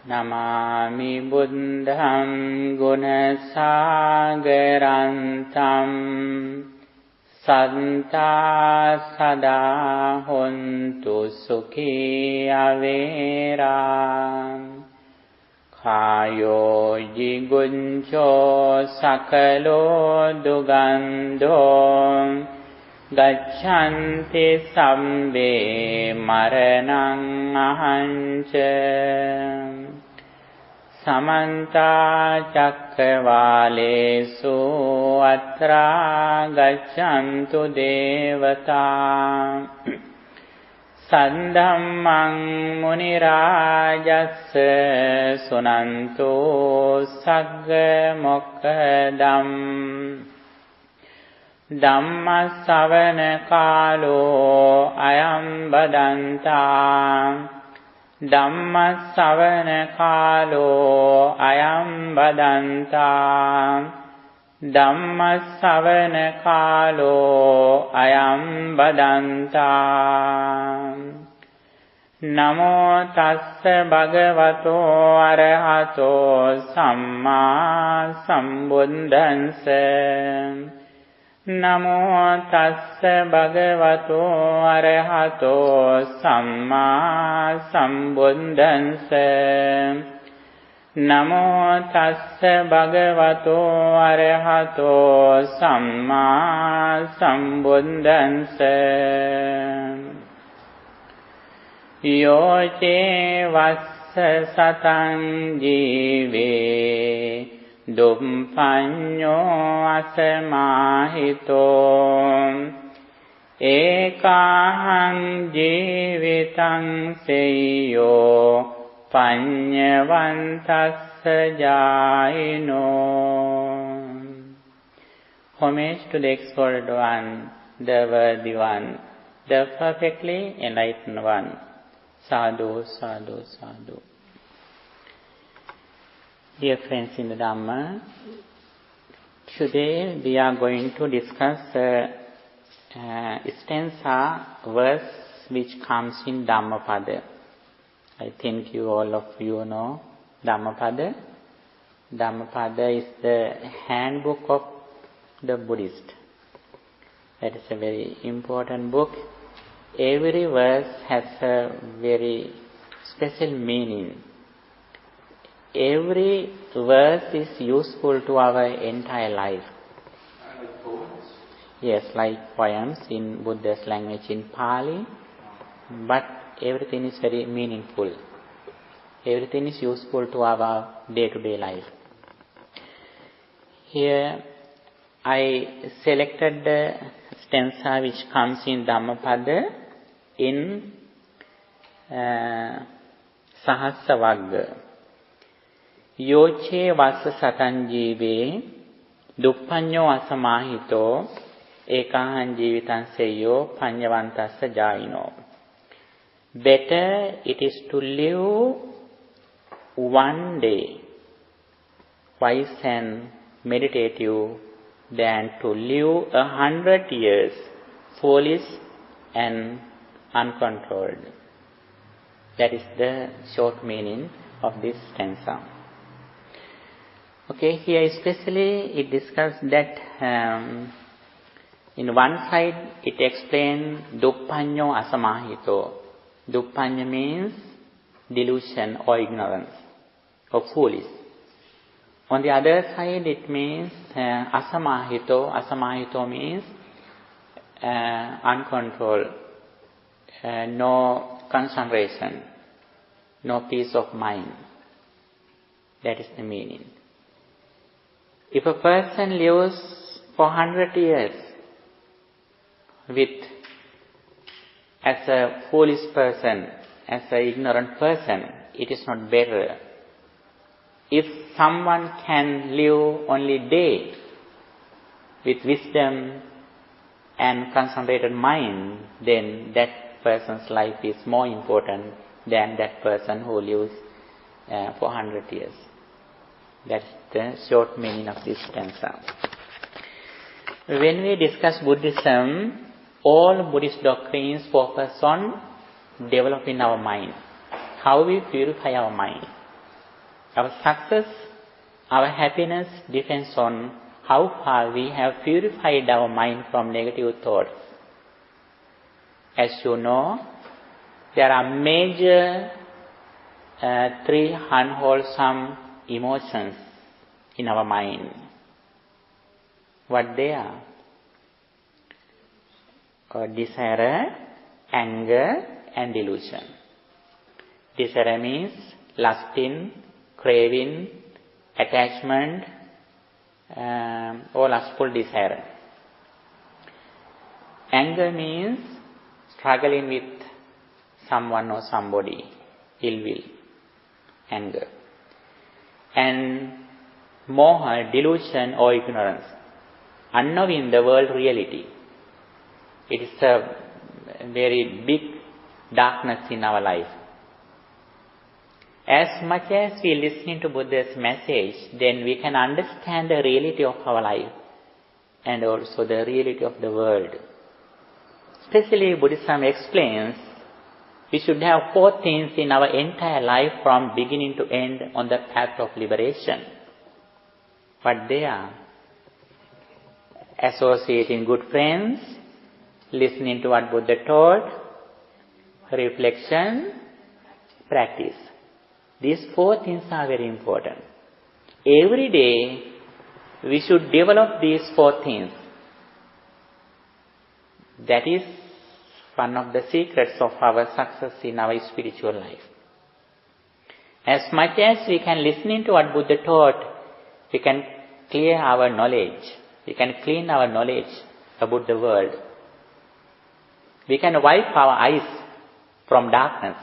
Namami buddham gunasaagarantam Santa sada hontu sukhi avera Kayo jiguncho sakalo dugando Gachanti sambe maranang ahancha Samanta cakkavalesu atra gaccantu devata Sandhammang munirajassa sunantu sagga mokkadam Dhammasavana kalo ayam badanta Dhammasavana kalo ayam badanta Dhammasavana kalo ayam badanta Namo tassa bhagavato arahato samma sambuddhassa Namo tassa bhagavato arahato samma sambuddhassa Namo tassa bhagavato arahato samma sambuddhassa Yoce vassa satang jive Dumppañño asamahito Ekahang jivitang seyo Paññavantassa jaino Homage to the exalted one, the worthy one, the perfectly enlightened one. Sadhu, sadhu, sadhu. Dear friends in the Dhamma, today we are going to discuss stanza verse which comes in Dhammapada. I think all of you know Dhammapada. Dhammapada is the handbook of the Buddhist. That is a very important book. Every verse has a very special meaning. Every verse is useful to our entire life. Like poems? Yes, like poems in Buddha's language in Pali. But everything is very meaningful. Everything is useful to our day-to-day life. Here I selected the stanza which comes in Dhammapada in Sahasravagga. Yoche vassa satan jive dupphañño asamahito ekahang jivitan seyo paññavantassa jaino. Better it is to live one day wise and meditative than to live 100 years foolish and uncontrolled. That is the short meaning of this stanza. Okay, here especially it discusses that in one side it explains dupphañño asamahito. Dupphañña means delusion or ignorance or foolish. On the other side it means asamahito. Asamahito means uncontrolled, no concentration, no peace of mind. That is the meaning. If a person lives for 100 years as a foolish person, as an ignorant person, it is not better. If someone can live only day with wisdom and concentrated mind, then that person's life is more important than that person who lives for 100 years. That's the short meaning of this stanza. When we discuss Buddhism, all Buddhist doctrines focus on developing our mind, how we purify our mind. Our success, our happiness depends on how far we have purified our mind from negative thoughts. As you know, there are major three unwholesome emotions in our mind. What they are? Desire, anger, and delusion. Desire means lusting, craving, attachment, or lustful desire. Anger means struggling with someone or somebody, ill will, anger. And moha, delusion or ignorance, unknowing the world reality. It is a very big darkness in our life. As much as we listen to Buddha's message, then we can understand the reality of our life and also the reality of the world. Especially Buddhism explains we should have four things in our entire life from beginning to end on the path of liberation. What they are? Associating good friends, listening to what Buddha taught, reflection, practice. These four things are very important. Every day we should develop these four things. That is one of the secrets of our success in our spiritual life. As much as we can listen to what Buddha taught, we can clear our knowledge. We can clean our knowledge about the world. We can wipe our eyes from darkness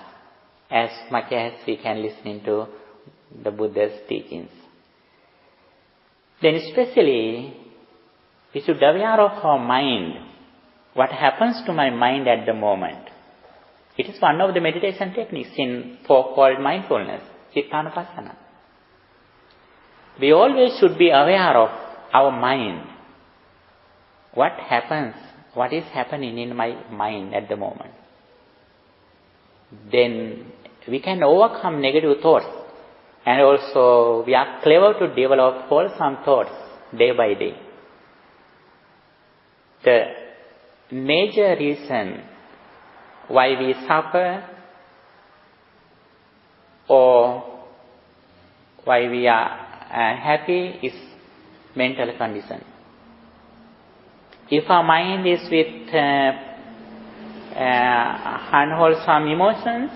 as much as we can listen to the Buddha's teachings. Then especially, we should be aware of our mind. What happens to my mind at the moment? It is one of the meditation techniques in called mindfulness, cittanupassana. We always should be aware of our mind. What happens? What is happening in my mind at the moment? Then we can overcome negative thoughts, and also we are clever to develop wholesome thoughts day by day. The major reason why we suffer or why we are happy is mental condition. If our mind is with unwholesome emotions,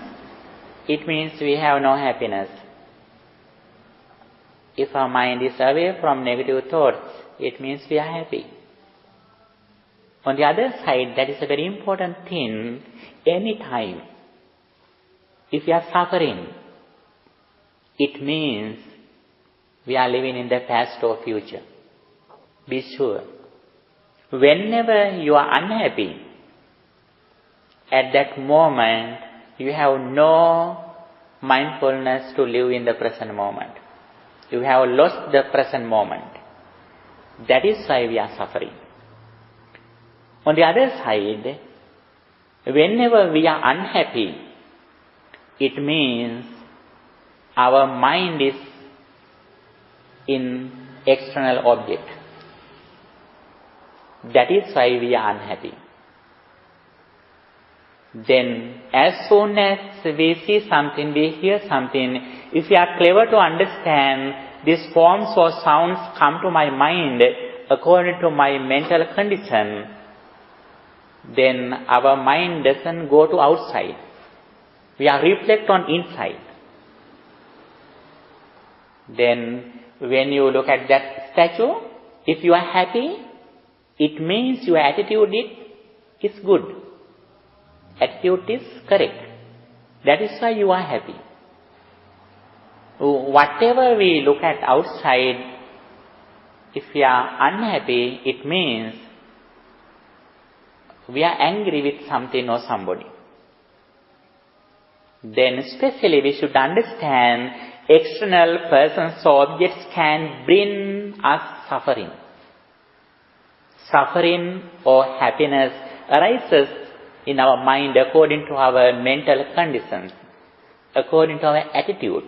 it means we have no happiness. If our mind is away from negative thoughts, it means we are happy. On the other side, that is a very important thing. Any time, if we are suffering, it means we are living in the past or future. Be sure. Whenever you are unhappy, at that moment, you have no mindfulness to live in the present moment. You have lost the present moment. That is why we are suffering. On the other side, whenever we are unhappy, it means our mind is in external object. That is why we are unhappy. Then, as soon as we see something, we hear something, if we are clever to understand these forms or sounds come to my mind according to my mental condition, then our mind doesn't go to outside. We are reflect on inside. Then, when you look at that statue, if you are happy, it means your attitude is good. Attitude is correct. That is why you are happy. Whatever we look at outside, if we are unhappy, it means we are angry with something or somebody. Then especially we should understand external persons or objects can bring us suffering. Suffering or happiness arises in our mind according to our mental conditions, according to our attitude.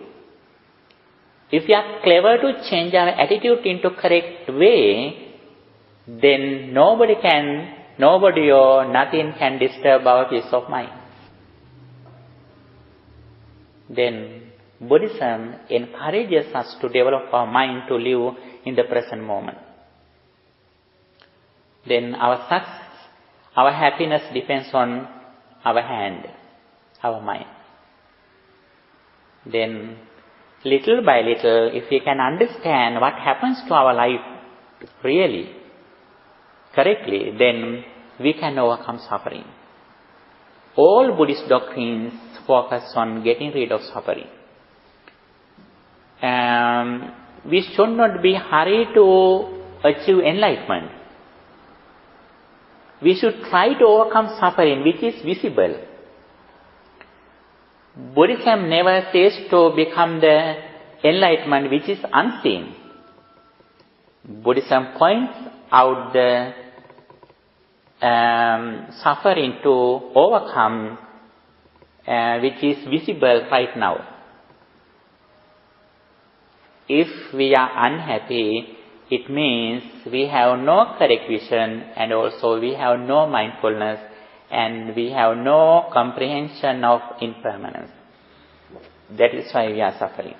If we are clever to change our attitude into correct way, then nobody or nothing can disturb our peace of mind. Then Buddhism encourages us to develop our mind to live in the present moment. Then our success, our happiness depends on our hand, our mind. Then little by little, if we can understand what happens to our life really, correctly, then we can overcome suffering. All Buddhist doctrines focus on getting rid of suffering. We should not be hurried to achieve enlightenment. We should try to overcome suffering which is visible. Buddhism never says to become the enlightenment which is unseen. Buddhism points out the suffering to overcome which is visible right now. If we are unhappy, it means we have no correct vision, and also we have no mindfulness, and we have no comprehension of impermanence. That is why we are suffering.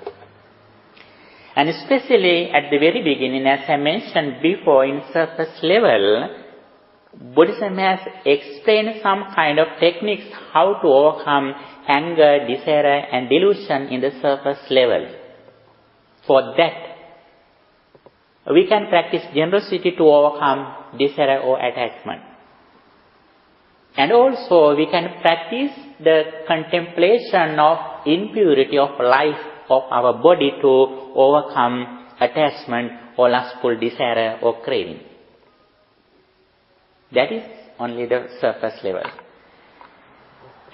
And especially at the very beginning, as I mentioned before, in surface level, Buddhism has explained some kind of techniques how to overcome anger, desire and delusion in the surface level. For that, we can practice generosity to overcome desire or attachment. And also we can practice the contemplation of impurity of life of our body to overcome attachment or lustful desire or craving. That is only the surface level.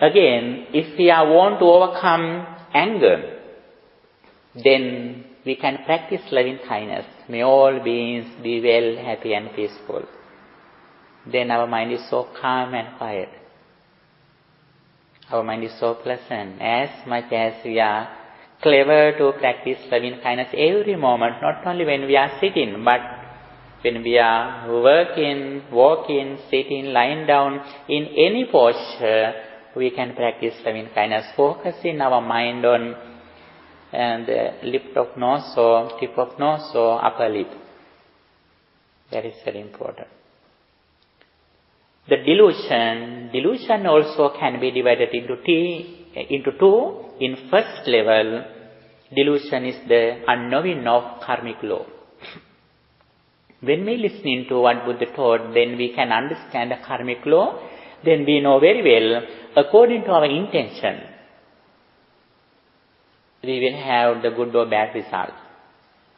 Again, if we want to overcome anger, then we can practice loving kindness. May all beings be well, happy and peaceful. Then our mind is so calm and quiet. Our mind is so pleasant. As much as we are clever to practice loving kindness every moment, not only when we are sitting, but when we are working, walking, sitting, lying down, in any posture, we can practice loving kindness, focusing our mind on the lip of nose or tip of nose or upper lip. That is very important. The delusion also can be divided into two. In first level, delusion is the unknowing of karmic law. When we listen to what Buddha taught, then we can understand the karmic law. Then we know very well, according to our intention, we will have the good or bad result.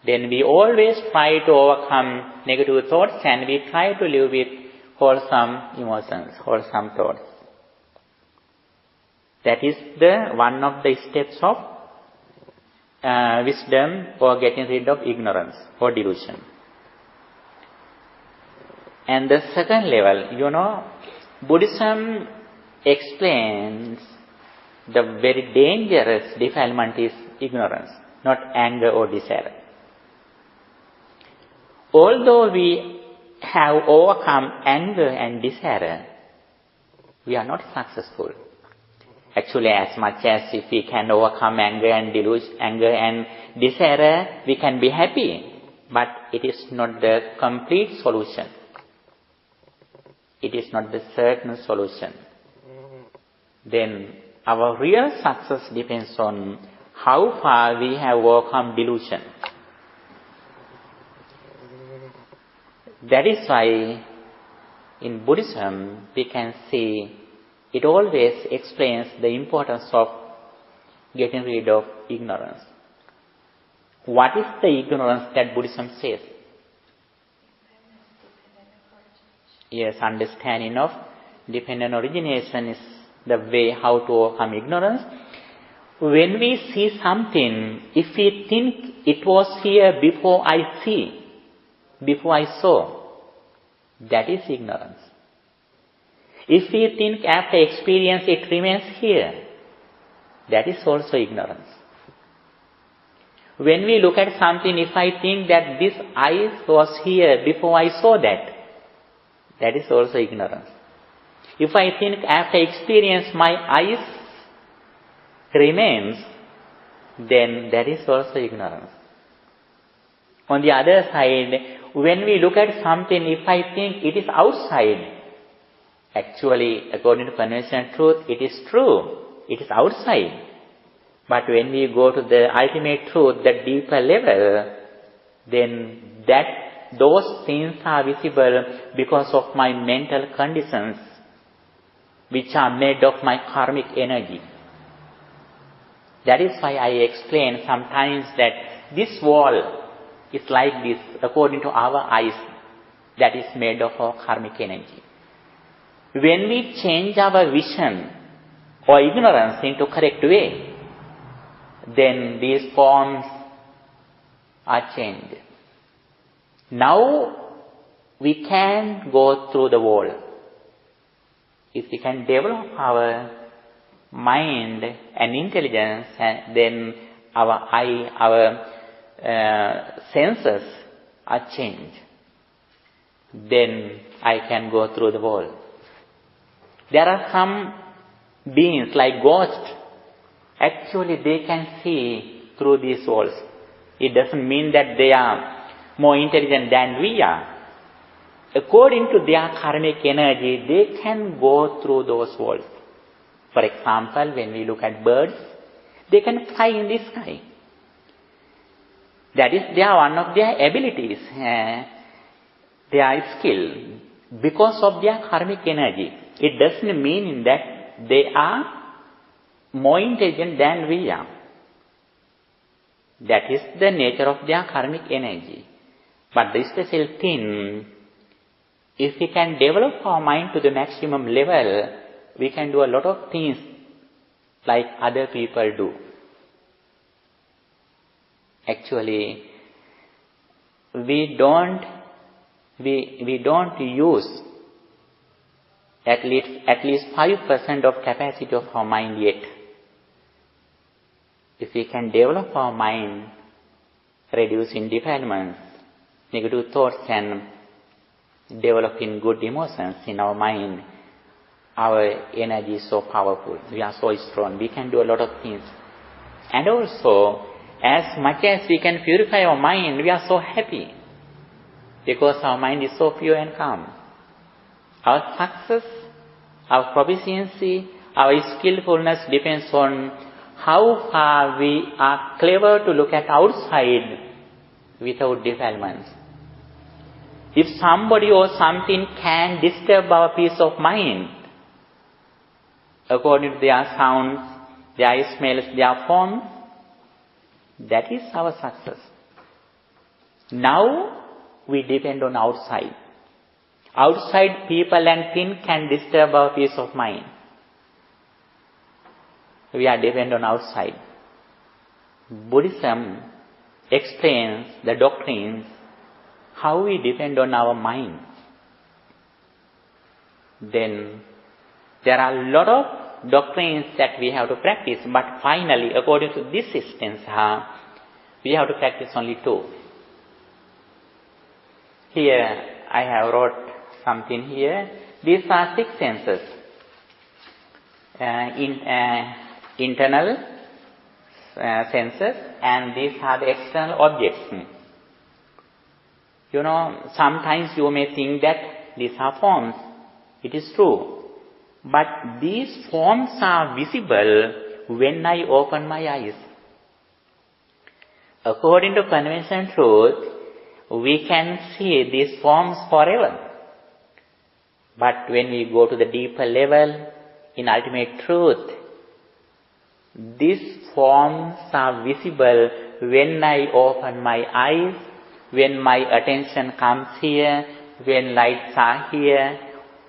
Then we always try to overcome negative thoughts and we try to live with wholesome emotions, wholesome thoughts. That is one of the steps of wisdom or getting rid of ignorance or delusion. And the second level, Buddhism explains the very dangerous defilement is ignorance, not anger or desire. Although we have overcome anger and desire, we are not successful. Actually, as much as if we can overcome anger and desire, we can be happy. But it is not the complete solution. It is not the certain solution. Then our real success depends on how far we have overcome delusion. That is why in Buddhism we can see it always explains the importance of getting rid of ignorance. What is the ignorance that Buddhism says? Yes, understanding of dependent origination is the way how to overcome ignorance. When we see something, if we think it was here before I saw, that is ignorance. If we think after experience it remains here, that is also ignorance. When we look at something, if I think that this ice was here before I saw that, that is also ignorance. If I think after experience my ice remains, then that is also ignorance. On the other side, when we look at something, if I think it is outside, actually, according to conventional truth, it is true. It is outside. But when we go to the ultimate truth, the deeper level, then those things are visible because of my mental conditions, which are made of my karmic energy. That is why I explain sometimes that this wall is like this, according to our eyes, that is made of our karmic energy. When we change our vision or ignorance into correct way, then these forms are changed. Now we can go through the wall. If we can develop our mind and intelligence, then our senses are changed. Then I can go through the wall. There are some beings like ghosts. Actually, they can see through these walls. It doesn't mean that they are more intelligent than we are. According to their karmic energy, they can go through those walls. For example, when we look at birds, they can fly in the sky. That is one of their abilities, their skill, because of their karmic energy. It doesn't mean that they are more intelligent than we are. That is the nature of their karmic energy. But the special thing, if we can develop our mind to the maximum level, we can do a lot of things like other people do. Actually, we don't use at least 5% of capacity of our mind yet. If we can develop our mind, reducing defilements, negative thoughts, and developing good emotions in our mind, our energy is so powerful. We are so strong. We can do a lot of things. And also, as much as we can purify our mind, we are so happy because our mind is so pure and calm. Our success, our proficiency, our skillfulness depends on how far we are clever to look at outside without defilements. If somebody or something can disturb our peace of mind, according to their sounds, their smells, their forms, that is our success. Now we depend on outside. Outside people and things can disturb our peace of mind. We are dependent on outside. Buddhism explains the doctrines how we depend on our mind. Then there are a lot of doctrines that we have to practice, but finally, according to this system, we have to practice only 2. Here I have wrote something here. These are 6 senses. Internal senses, and these are the external objects. You know, sometimes you may think that these are forms. It is true. But these forms are visible when I open my eyes. According to conventional truth, we can see these forms forever. But when we go to the deeper level, in ultimate truth, these forms are visible when I open my eyes, when my attention comes here, when lights are here.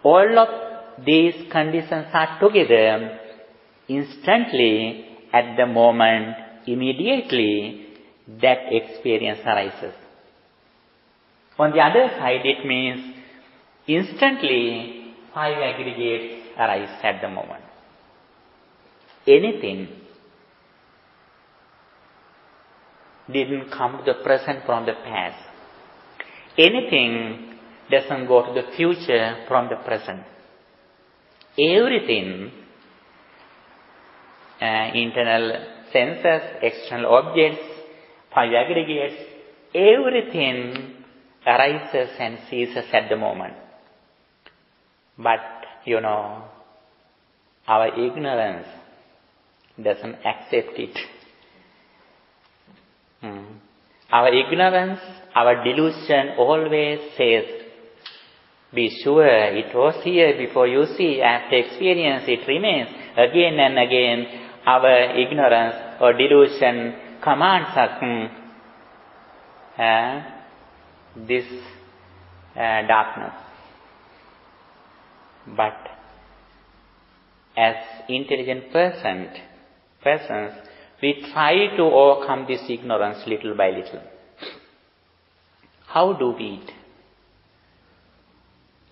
All of these conditions are together instantly, at the moment, immediately, that experience arises. On the other side, it means instantly 5 aggregates arise at the moment. Anything didn't come to the present from the past. Anything doesn't go to the future from the present. Everything, internal senses, external objects, five aggregates, everything arises and ceases at the moment. But, our ignorance doesn't accept it. Our ignorance, our delusion always says, be sure it was here before you see, after experience it remains. Again and again, our ignorance or delusion commands us this darkness. But as intelligent persons, we try to overcome this ignorance little by little. How do we it?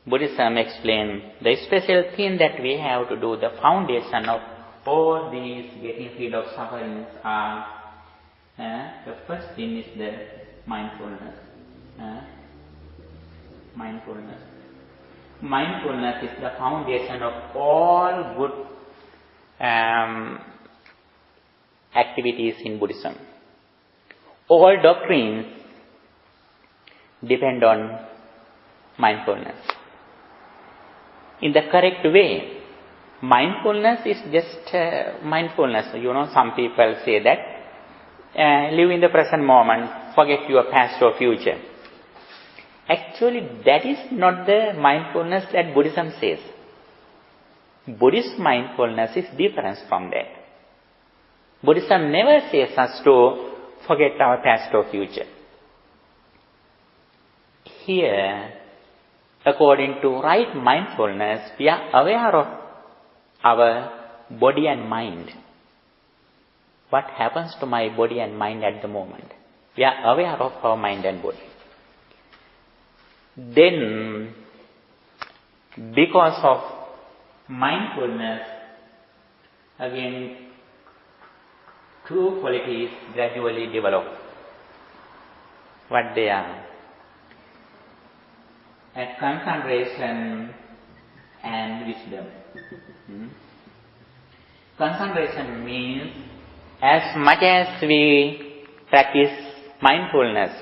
Buddhism explains the special thing that we have to do, the foundation of all these getting rid of sufferings are, the first thing is the mindfulness. Mindfulness. Mindfulness is the foundation of all good activities in Buddhism. All doctrines depend on mindfulness. In the correct way, mindfulness is just mindfulness. Some people say that live in the present moment, forget your past or future. Actually, that is not the mindfulness that Buddhism says. Buddhist mindfulness is different from that. Buddhism never says us to forget our past or future. Here, according to right mindfulness, we are aware of our body and mind. What happens to my body and mind at the moment? We are aware of our mind and body. Then, because of mindfulness, again, two qualities gradually develop. What they are? Concentration and wisdom. Concentration means as much as we practice mindfulness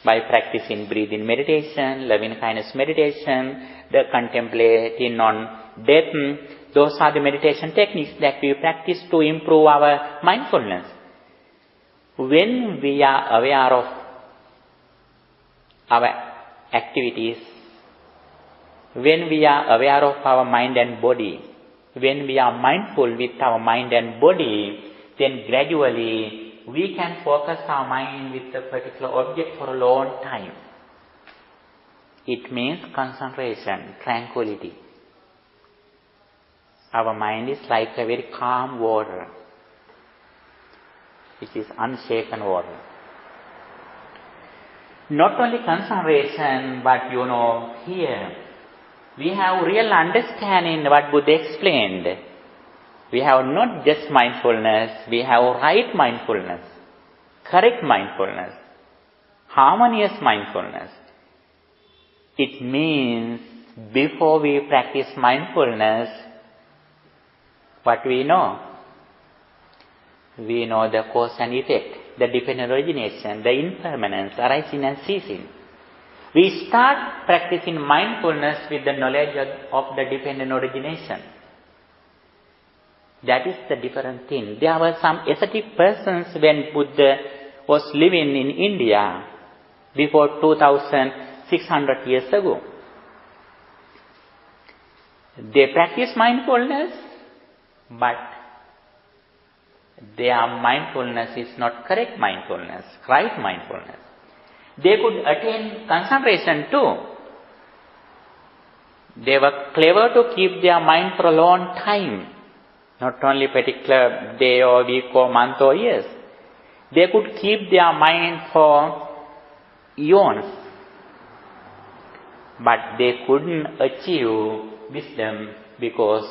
by practicing breathing meditation, loving kindness meditation, the contemplating on death, those are the meditation techniques that we practice to improve our mindfulness. When we are aware of our activities, when we are aware of our mind and body, when we are mindful with our mind and body, then gradually we can focus our mind with a particular object for a long time. It means concentration, tranquility. Our mind is like a very calm water, which is unshaken water. Not only concentration, but here we have real understanding what Buddha explained. We have not just mindfulness, we have right mindfulness, correct mindfulness, harmonious mindfulness. It means before we practice mindfulness, what we know? We know the cause and effect, the dependent origination, the impermanence, arising and ceasing. We start practicing mindfulness with the knowledge of the dependent origination. That is the different thing. There were some ascetic persons when Buddha was living in India before 2600 years ago. They practiced mindfulness, but their mindfulness is not correct mindfulness, right mindfulness. They could attain concentration too. They were clever to keep their mind for a long time, not only particular day or week or month or years. They could keep their mind for eons, but they couldn't achieve wisdom because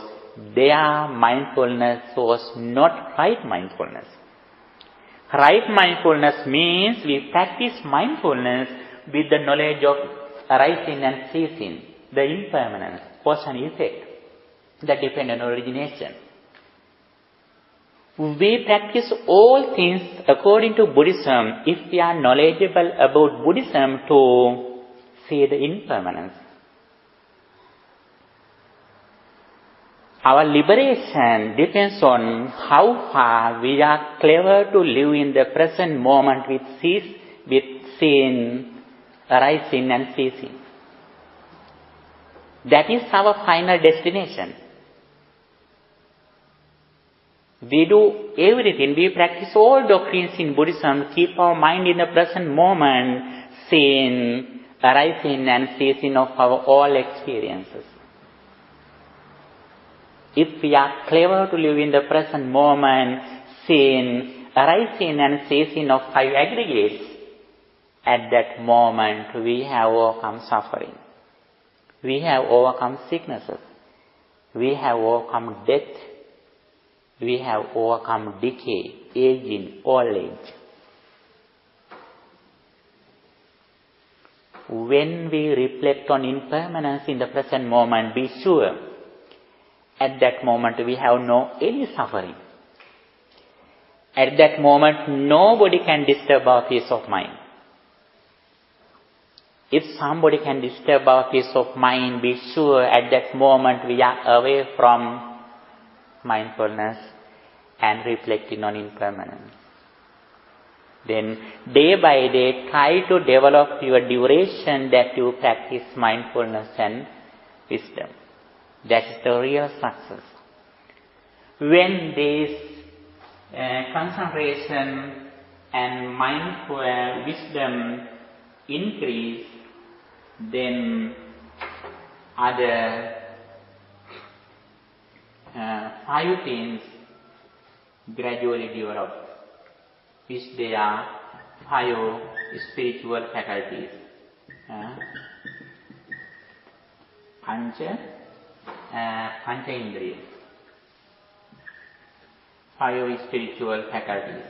their mindfulness was not right mindfulness. Right mindfulness means we practice mindfulness with the knowledge of arising and ceasing, the impermanence, cause and effect, the dependent origination. We practice all things according to Buddhism if we are knowledgeable about Buddhism to see the impermanence. Our liberation depends on how far we are clever to live in the present moment with seeing, arising and ceasing. That is our final destination. We do everything, we practice all doctrines in Buddhism, keep our mind in the present moment, seeing, arising and ceasing of our all experiences. If we are clever to live in the present moment, seeing, arising and ceasing of five aggregates, at that moment we have overcome suffering. We have overcome sicknesses. We have overcome death. We have overcome decay, aging, old age. When we reflect on impermanence in the present moment, be sure, at that moment we have no any suffering. At that moment nobody can disturb our peace of mind. If somebody can disturb our peace of mind, be sure at that moment we are away from mindfulness and reflecting on impermanence. Then day by day try to develop your duration that you practice mindfulness and wisdom. That is the real success. When this concentration and mindful wisdom increase, then other five things gradually develop, which they are five spiritual faculties. Pancha Indriya. Five spiritual faculties.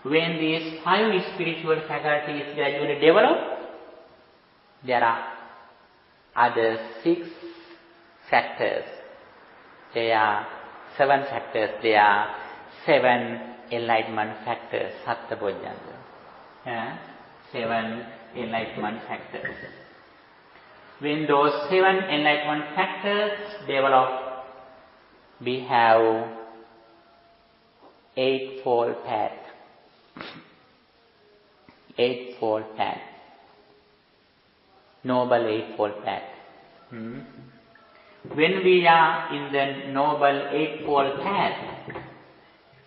When these five spiritual faculties gradually develop, there are other six factors. There are seven factors. There are seven enlightenment factors. Sattva-bodhanga. Seven enlightenment factors. When those seven enlightenment factors develop, we have eightfold path. Eightfold path. Noble eightfold path. When we are in the noble eightfold path,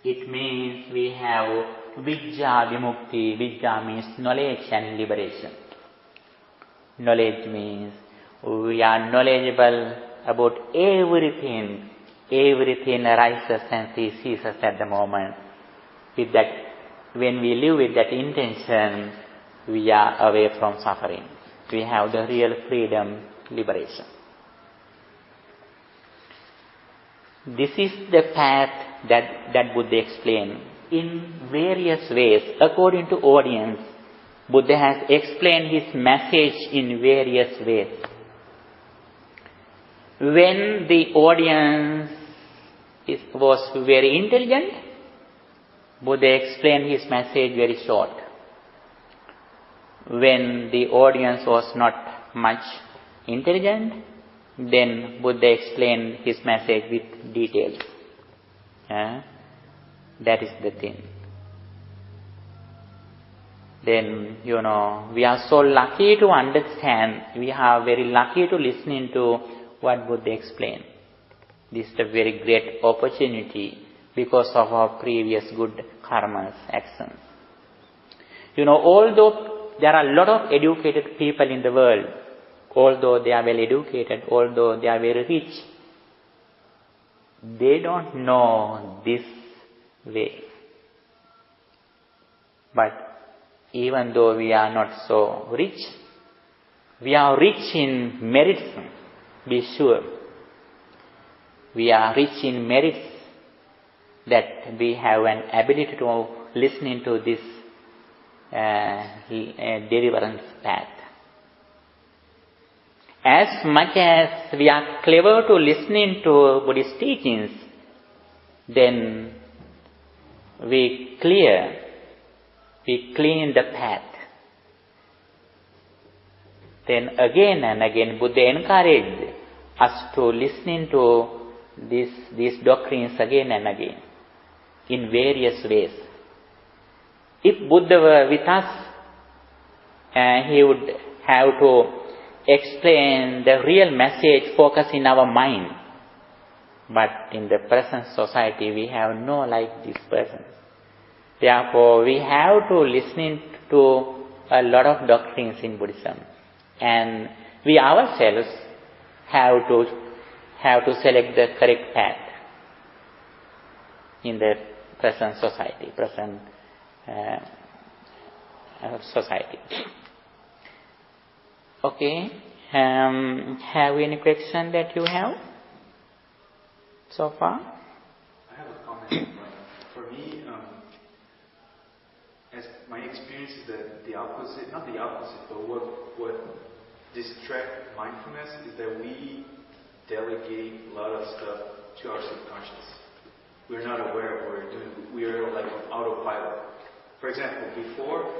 it means we have Vijja Vimukti. Vijja means knowledge and liberation. Knowledge means we are knowledgeable about everything. Everything arises and ceases at the moment. With that, when we live with that intention, we are away from suffering. We have the real freedom, liberation. This is the path that Buddha explained in various ways. According to audience, Buddha has explained his message in various ways. When the audience was very intelligent, Buddha explained his message very short. When the audience was not much intelligent, then Buddha explained his message with details. That is the thing. Then, we are so lucky to understand. We are very lucky to listen to what Buddha explained. This is a very great opportunity because of our previous good karmas, actions. Although there are a lot of educated people in the world, although they are well educated, although they are very rich, they don't know this way. But even though we are not so rich, we are rich in merits. Be sure. We are rich in merits. that we have an ability to listen into this deliverance path. As much as we are clever to listening to Buddhist teachings, then we clean the path. Then again and again Buddha encouraged us to listen to these doctrines again and again in various ways. If Buddha were with us, he would have to explain the real message, focus in our mind. But in the present society, we have no like this person. Therefore, we have to listen to a lot of doctrines in Buddhism, and we ourselves have to select the correct path in the present society, society. Okay. Have any question that you have so far? I have a comment. For me, as my experience is that the opposite, not the opposite, but what distracts mindfulness is that we delegate a lot of stuff to our subconscious. We're not aware of what we're doing. We are like on autopilot. For example, before,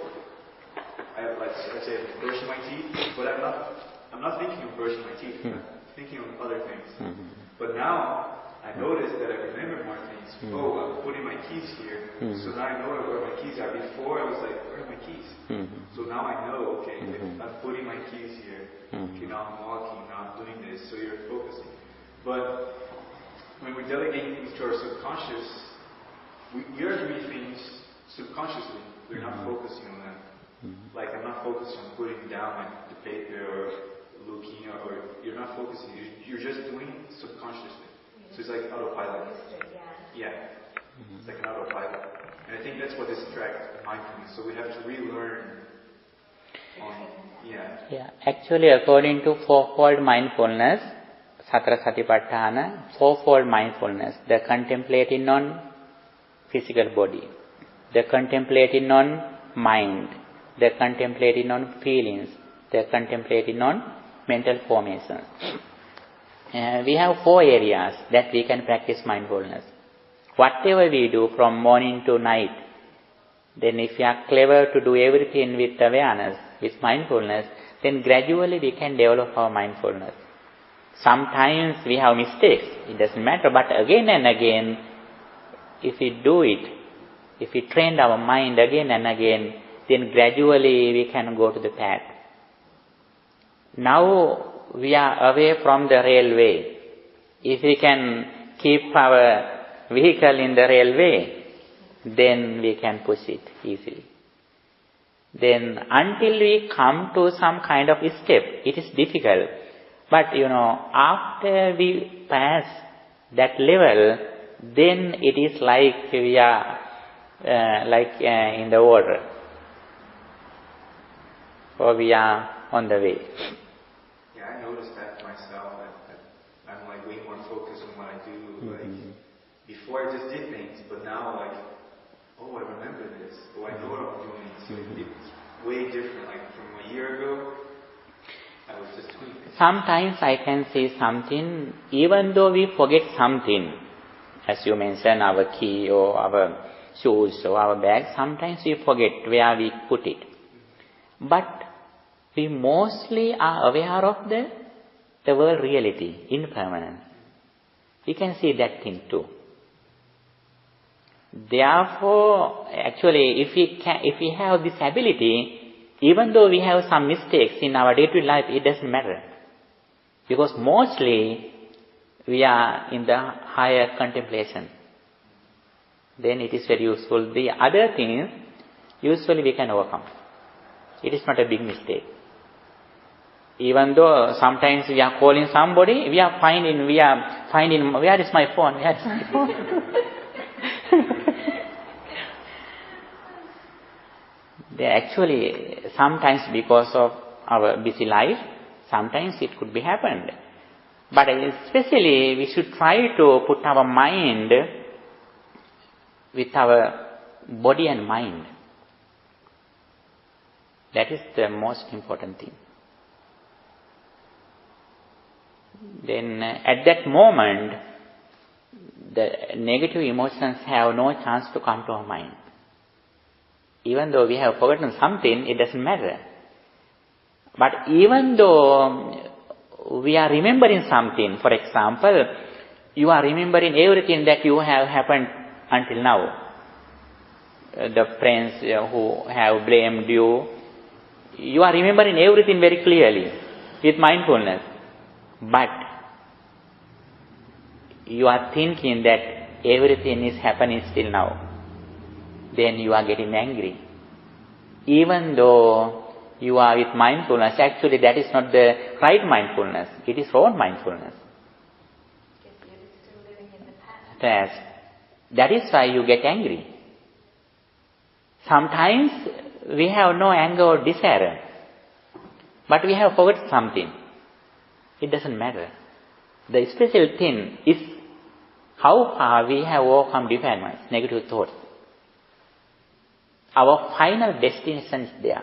let's say I'm brushing my teeth, but I'm not thinking of brushing my teeth. I'm thinking of other things. Mm-hmm. But now I notice that I remember more things. Mm-hmm. Oh, I'm putting my keys here. Mm-hmm. So now I know where my keys are. Before I was like, where are my keys? Mm-hmm. So now I know, okay, if I'm putting my keys here. Okay, now I'm walking, now I'm doing this. So you're focusing. But when we're delegating things to our subconscious, we are doing things subconsciously. We're not focusing on them. Like I'm not focusing on putting down the paper or looking or you're not focusing. You're just doing it subconsciously. So it's like autopilot. Yeah. It's like an autopilot. And I think that's what distracts mindfulness. So we have to relearn on, Yeah. Actually, according to fourfold mindfulness, Satara Satipatthana, fourfold mindfulness, the contemplating on physical body, the contemplating on mind, the contemplating on feelings, the contemplating on mental formations. We have 4 areas that we can practice mindfulness. Whatever we do from morning to night, then if we are clever to do everything with awareness, with mindfulness, then gradually we can develop our mindfulness. Sometimes we have mistakes, it doesn't matter, but again and again, if we do it, if we train our mind again and again, then gradually we can go to the path. Now we are away from the railway. If we can keep our vehicle in the railway, then we can push it easily. Then until we come to some kind of step, it is difficult. But after we pass that level, then it is like we are in the water, or we are on the way. Yeah, I noticed that myself. I'm like way more focused on what I do. Like before, I just did things, but now oh, I remember this. Oh, I know what I'm doing. So it's way different. Like from a year ago, I was just doing things. Sometimes I can say something, even though we forget something, as you mentioned, our key or our shoes or our bag, sometimes we forget where we put it. But we mostly are aware of the world reality, impermanence. We can see that thing too. Therefore, actually, if we have this ability, even though we have some mistakes in our day-to-day life, it doesn't matter. Because mostly we are in the higher contemplation. Then it is very useful. The other things, usually we can overcome. It is not a big mistake. Even though sometimes we are calling somebody, we are finding, where is my phone? Where is my phone? They actually, sometimes because of our busy life, sometimes it could be happened. But especially we should try to put our mind with our body and mind. That is the most important thing. Then at that moment, the negative emotions have no chance to come to our mind. Even though we have forgotten something, it doesn't matter. But even though we are remembering something, for example, you are remembering everything that you have happened until now. The friends who have blamed you, you are remembering everything very clearly with mindfulness. But you are thinking that everything is happening still now. Then you are getting angry. Even though you are with mindfulness, actually that is not the right mindfulness. It is wrong mindfulness. Because you're still living in the past. Yes. That is why you get angry. Sometimes we have no anger or desire, but we have forgotten something. It doesn't matter. The special thing is how far we have overcome defilements, negative thoughts. Our final destination is there.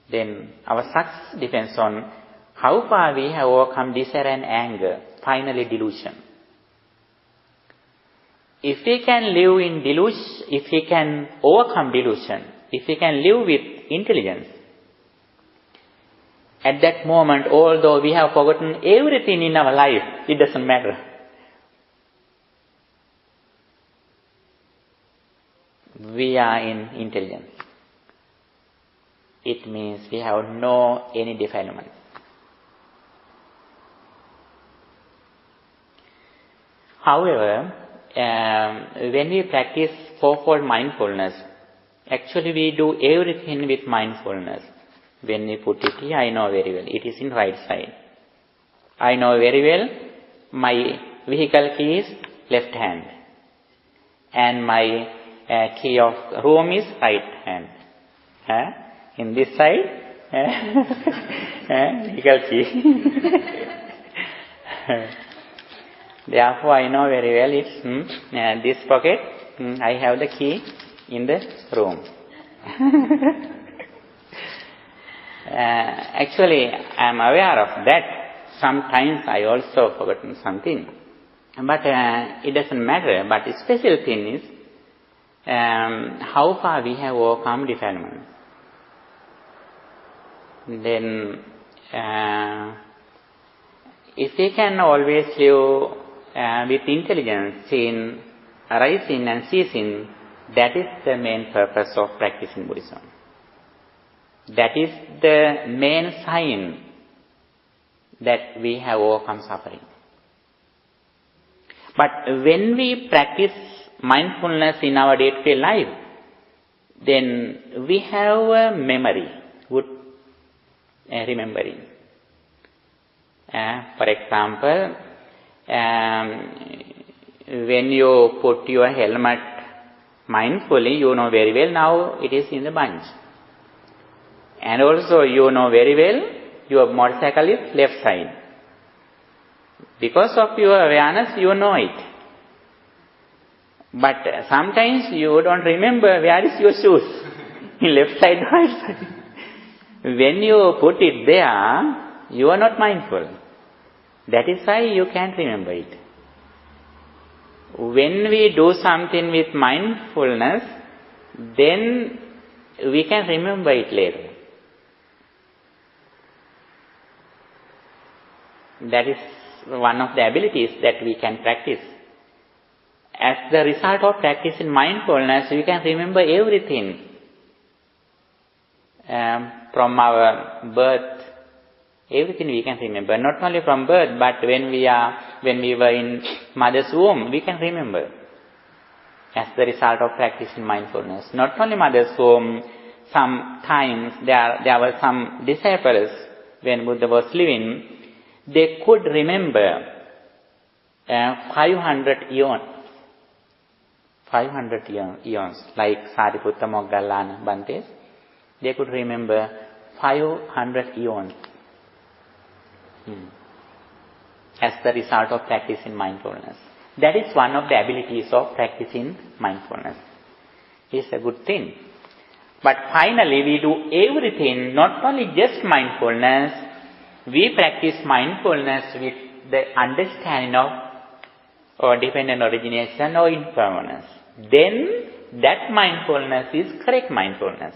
Then our success depends on how far we have overcome desire and anger, finally delusion. If we can live in delusion, if we can overcome delusion, if we can live with intelligence, at that moment, although we have forgotten everything in our life, it doesn't matter. We are in intelligence. It means we have no any defilement. However, when we practice fourfold mindfulness, actually we do everything with mindfulness. When we put it here, I know very well, it is in right side. I know very well, my vehicle key is left hand. And my key of room is right hand. In this side, vehicle key. Therefore, I know very well it's this pocket, I have the key in the room. Actually, I am aware of that. Sometimes I also forgotten something. But it doesn't matter. But the special thing is how far we have overcome defilement. Then, if we can always live with intelligence, seeing arising and ceasing, that is the main purpose of practicing Buddhism. That is the main sign that we have overcome suffering. But when we practice mindfulness in our day-to-day life, then we have a memory, good remembering. For example, when you put your helmet mindfully, you know very well now it is in the bunch. And also you know very well your motorcycle is left side. Because of your awareness, you know it. But sometimes you don't remember where is your shoes, in left side, right side. When you put it there, you are not mindful. That is why you can't remember it. When we do something with mindfulness, then we can remember it later. That is one of the abilities that we can practice. As the result of practicing mindfulness, we can remember everything from our birth. Everything we can remember, not only from birth, but when we were in mother's womb, we can remember. As the result of practicing mindfulness, not only mother's womb. Sometimes there were some disciples when Buddha was living. They could remember 500 eons. 500 eons, like Sariputta, Moggallana, Bhantes. They could remember 500 eons. As the result of practicing mindfulness. That is one of the abilities of practicing mindfulness. It's a good thing. But finally, we do everything, not only just mindfulness, we practice mindfulness with the understanding of or dependent origination or impermanence. Then that mindfulness is correct mindfulness.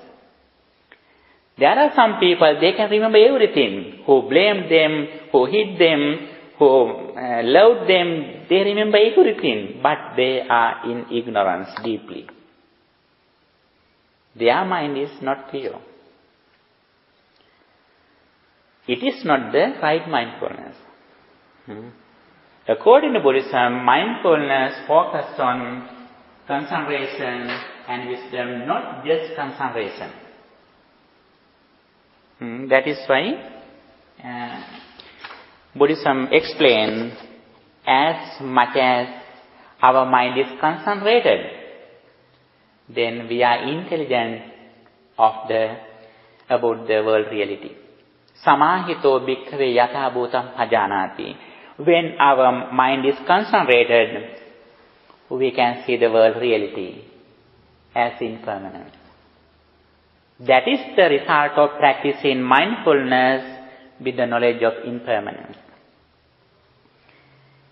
There are some people, they can remember everything. Who blamed them, who hit them, who loved them, they remember everything. But they are in ignorance deeply. Their mind is not pure. It is not the right mindfulness. According to Buddhism, mindfulness focuses on concentration and wisdom, not just concentration. That is why Buddhism explains, as much as our mind is concentrated, then we are intelligent about the world reality. Samahito bhikkhave yatha bhutam pajanati. When our mind is concentrated, we can see the world reality as impermanent. That is the result of practicing mindfulness with the knowledge of impermanence.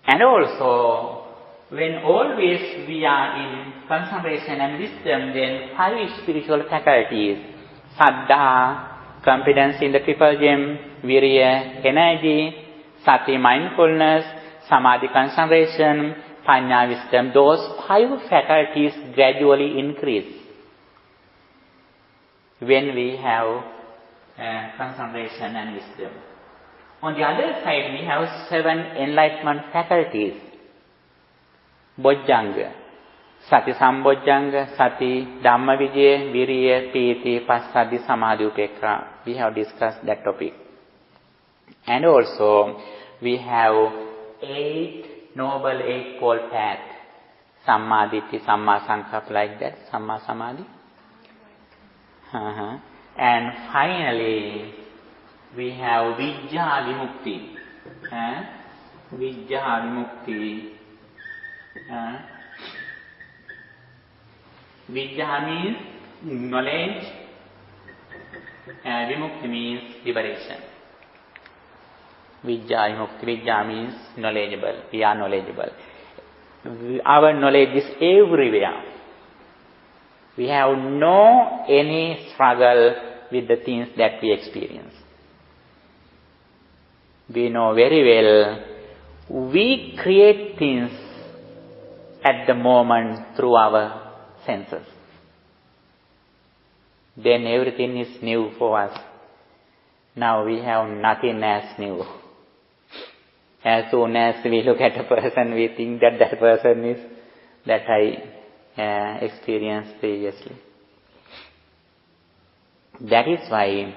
And also, when always we are in concentration and wisdom, then 5 spiritual faculties, saddha, confidence in the triple gem, virya, energy, sati, mindfulness, samadhi, concentration, panya, wisdom, those 5 faculties gradually increase when we have concentration and wisdom. On the other side, we have 7 enlightenment faculties. Bojjanga, Sati Sambojjanga, Sati Dhammavijaya, Virya, Piti, Passaddhi, Samadhi, Upekha. We have discussed that topic. And also, we have 8 noble eightfold path. Samma Ditti, Samma Sankappa, like that, Samma Samadhi. And finally, we have Vijja Vimukti. Vijja Vimukti. Vijja means knowledge, Vimukti means liberation. Vijja Vimukti, Vijja means knowledgeable, we are knowledgeable. Our knowledge is everywhere. We have no any struggle with the things that we experience. We know very well, we create things at the moment through our senses. Then everything is new for us. Now we have nothing as new. As soon as we look at a person, we think that that person is that I experienced previously. That is why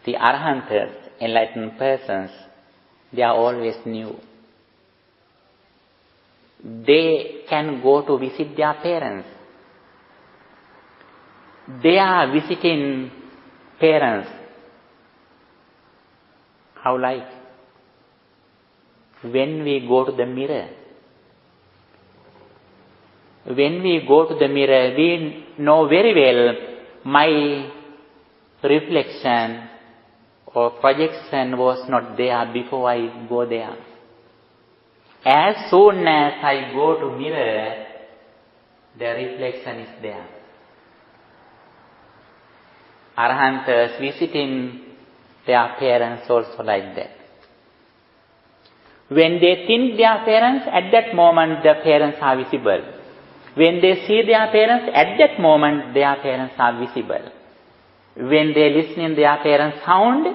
the Arhantas, enlightened persons, they are always new. They can go to visit their parents. They are visiting parents. How like? When we go to the mirror. When we go to the mirror, we know very well my reflection or projection was not there before I go there. As soon as I go to mirror, the reflection is there. Arhantas visiting their parents also like that. When they think their parents, at that moment the parents are visible. When they see their parents, at that moment their parents are visible. When they listen in their parents' sound,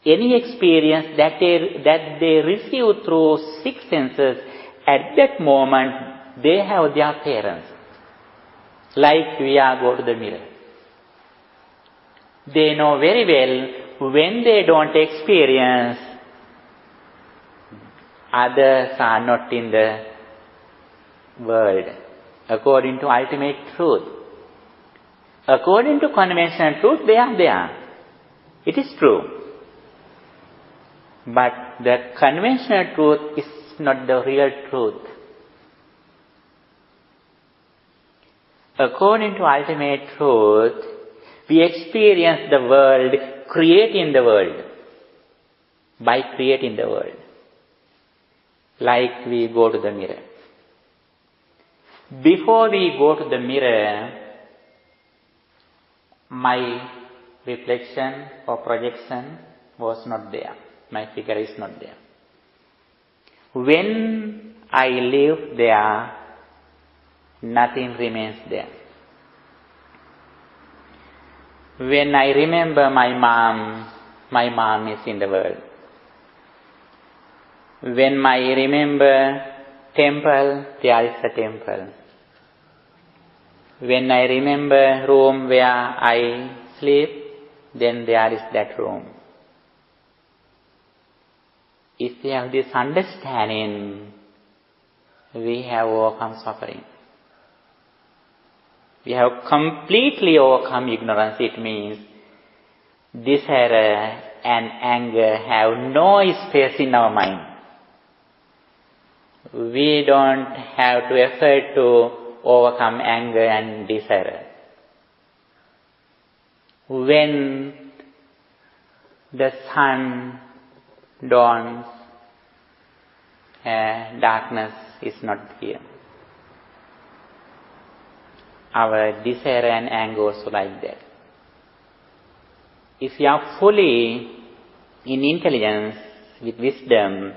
any experience that they receive through 6 senses, at that moment they have their parents. Like we are go to the mirror. They know very well when they don't experience, others are not in the world according to ultimate truth. According to conventional truth, they are there. It is true. But the conventional truth is not the real truth. According to ultimate truth, we experience the world creating the world, by creating the world. Like we go to the mirror. Before we go to the mirror, my reflection or projection was not there. My figure is not there. When I leave there, nothing remains there. When I remember my mom is in the world. When I remember temple, there is a temple. When I remember room where I sleep, then there is that room. If we have this understanding, we have overcome suffering. We have completely overcome ignorance. It means desire and anger have no space in our mind. We don't have to effort to overcome anger and desire. When the sun dawns, darkness is not here. Our desire and anger also like that. If you are fully in intelligence with wisdom,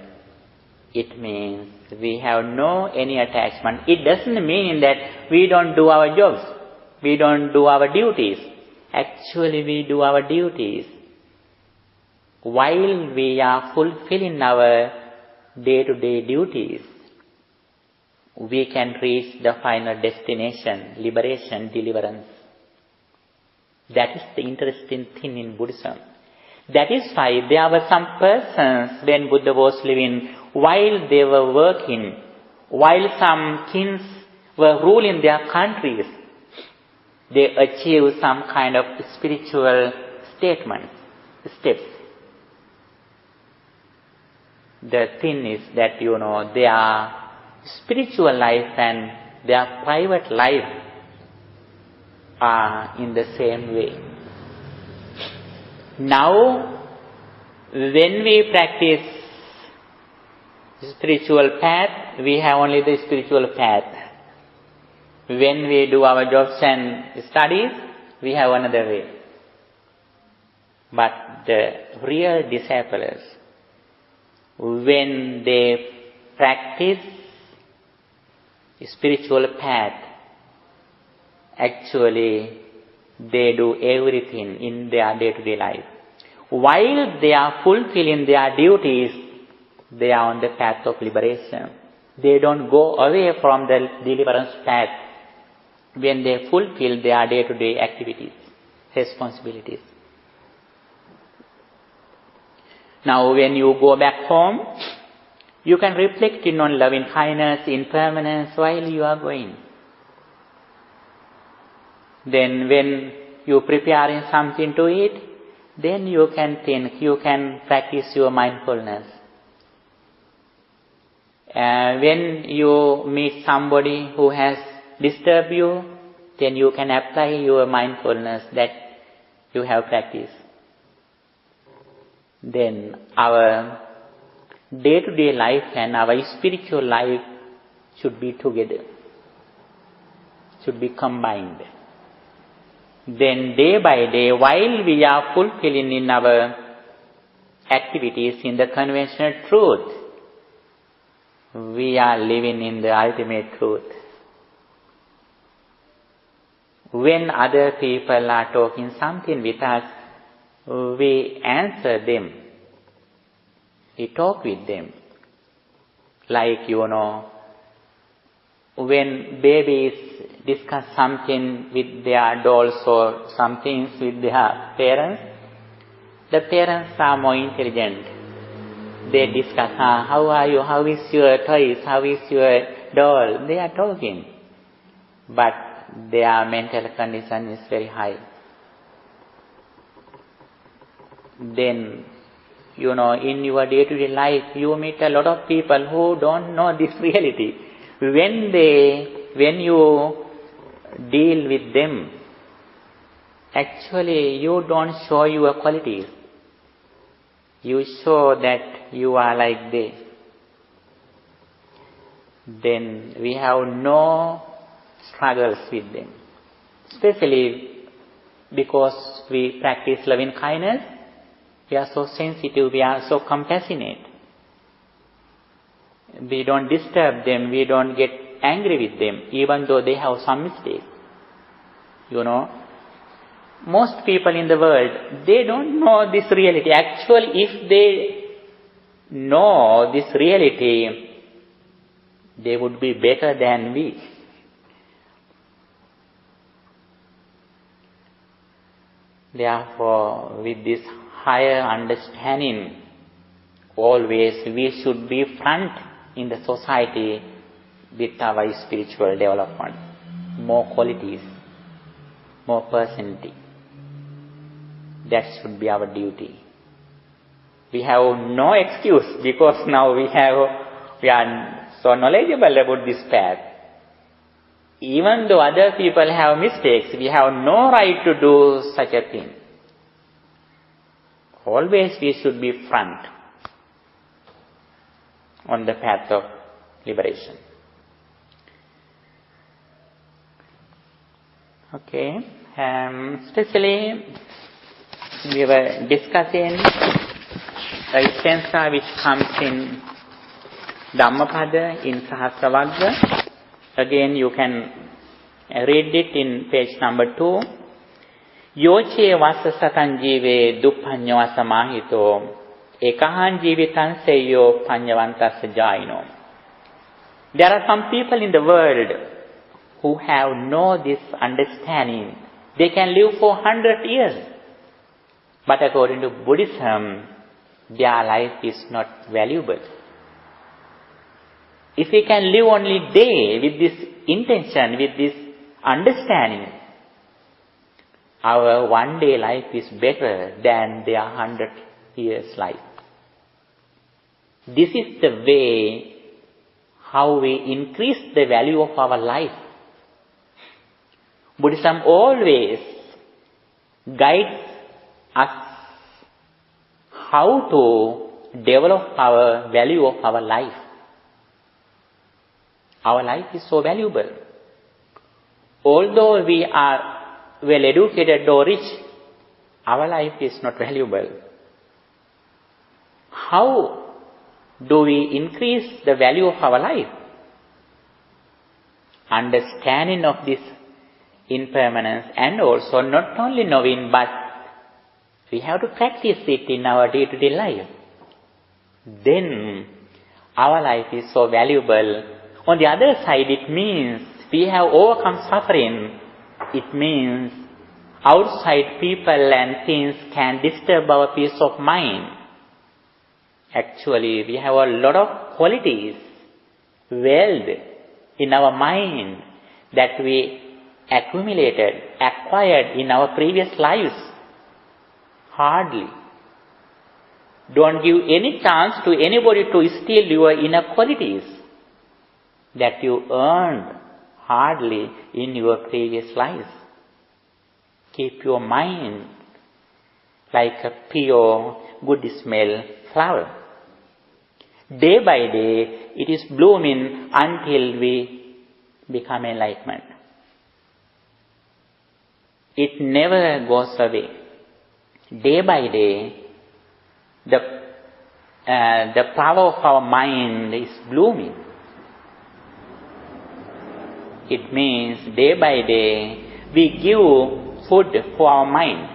it means we have no any attachment. It doesn't mean that we don't do our jobs, we don't do our duties. Actually, we do our duties. While we are fulfilling our day-to-day duties, we can reach the final destination, liberation, deliverance. That is the interesting thing in Buddhism. That is why there were some persons when Buddha was living, while they were working, while some kings were ruling their countries, they achieved some kind of spiritual steps. The thing is that, their spiritual life and their private life are in the same way. Now, when we practice spiritual path, we have only the spiritual path. When we do our jobs and studies, we have another way. But the real disciples, when they practice spiritual path, actually they do everything in their day-to-day life. While they are fulfilling their duties, they are on the path of liberation. They don't go away from the deliverance path when they fulfill their day-to-day activities, responsibilities. Now, when you go back home, you can reflect on loving kindness, impermanence while you are going. Then when you preparing something to eat, then you can think, you can practice your mindfulness. When you meet somebody who has disturbed you, then you can apply your mindfulness that you have practiced. Then our day-to-day life and our spiritual life should be together, should be combined. Then day by day, while we are fulfilling in our activities in the conventional truth, we are living in the ultimate truth. When other people are talking something with us, we answer them. We talk with them. Like, when babies discuss something with their dolls or some things with their parents, the parents are more intelligent. They discuss, how are you, how is your toys, how is your doll? They are talking. But their mental condition is very high. Then, in your day-to-day life, you meet a lot of people who don't know this reality. When you deal with them, actually you don't show your qualities. You show that you are like this. Then we have no struggles with them. Especially because we practice loving kindness, we are so sensitive, we are so compassionate. We don't disturb them, we don't get angry with them, even though they have some mistakes. You know, most people in the world, they don't know this reality. Actually, if they know this reality, they would be better than we. Therefore, with this higher understanding, always we should be front in the society with our spiritual development. More qualities, more personality. That should be our duty. We have no excuse because now we are so knowledgeable about this path. Even though other people have mistakes, we have no right to do such a thing. Always we should be front on the path of liberation. Okay, especially we were discussing the stanza which comes in Dhammapada in Sahasravagga. Again, you can read it in page number 2. Yoche vasa satan jive duppanyavasa mahito ekahan jivitan seyo panyavantas jaino. There are some people in the world who have no this understanding. They can live for 100 years. But according to Buddhism, their life is not valuable. If we can live only day with this intention, with this understanding, our one day life is better than their 100 years life. This is the way how we increase the value of our life. Buddhism always guides us how to develop our value of our life. Our life is so valuable. Although we are well educated or rich, our life is not valuable. How do we increase the value of our life? Understanding of this impermanence, and also not only knowing, but we have to practice it in our day-to-day life. Then our life is so valuable. On the other side, it means we have overcome suffering. It means outside people and things can disturb our peace of mind. Actually, we have a lot of qualities welled in our mind that we acquired in our previous lives. Hardly. Don't give any chance to anybody to steal your inner qualities that you earned hardly in your previous lives. Keep your mind like a pure, good smell flower. Day by day, it is blooming until we become enlightenment. It never goes away. Day by day, the flower of our mind is blooming. It means day by day, we give food for our mind.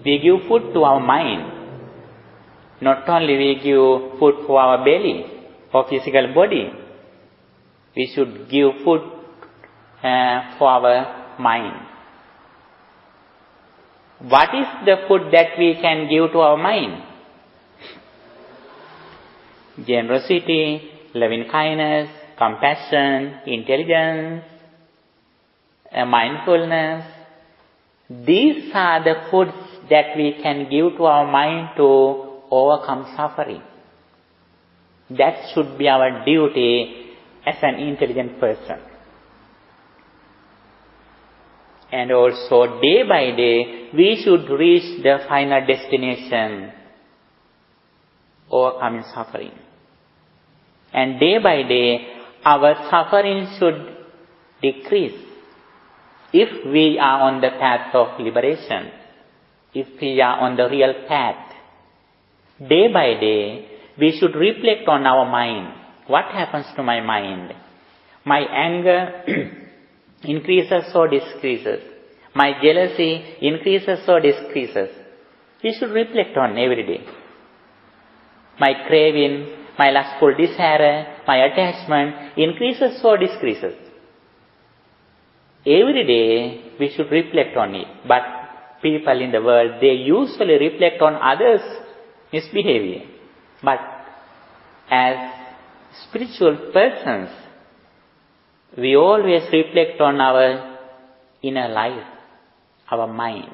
We give food to our mind. Not only we give food for our belly or physical body, we should give food for our mind. What is the food that we can give to our mind? Generosity, loving kindness, compassion, intelligence, mindfulness. These are the foods that we can give to our mind to overcome suffering. That should be our duty as an intelligent person. And also day by day, we should reach the final destination, overcoming suffering. And day by day, our suffering should decrease if we are on the path of liberation, if we are on the real path. Day by day, we should reflect on our mind. What happens to my mind? My anger increases or decreases. My jealousy increases or decreases. We should reflect on every day. My craving, my lustful desire, my attachment increases or decreases. Every day we should reflect on it. But people in the world, they usually reflect on others' misbehavior. But as spiritual persons, we always reflect on our inner life, our mind,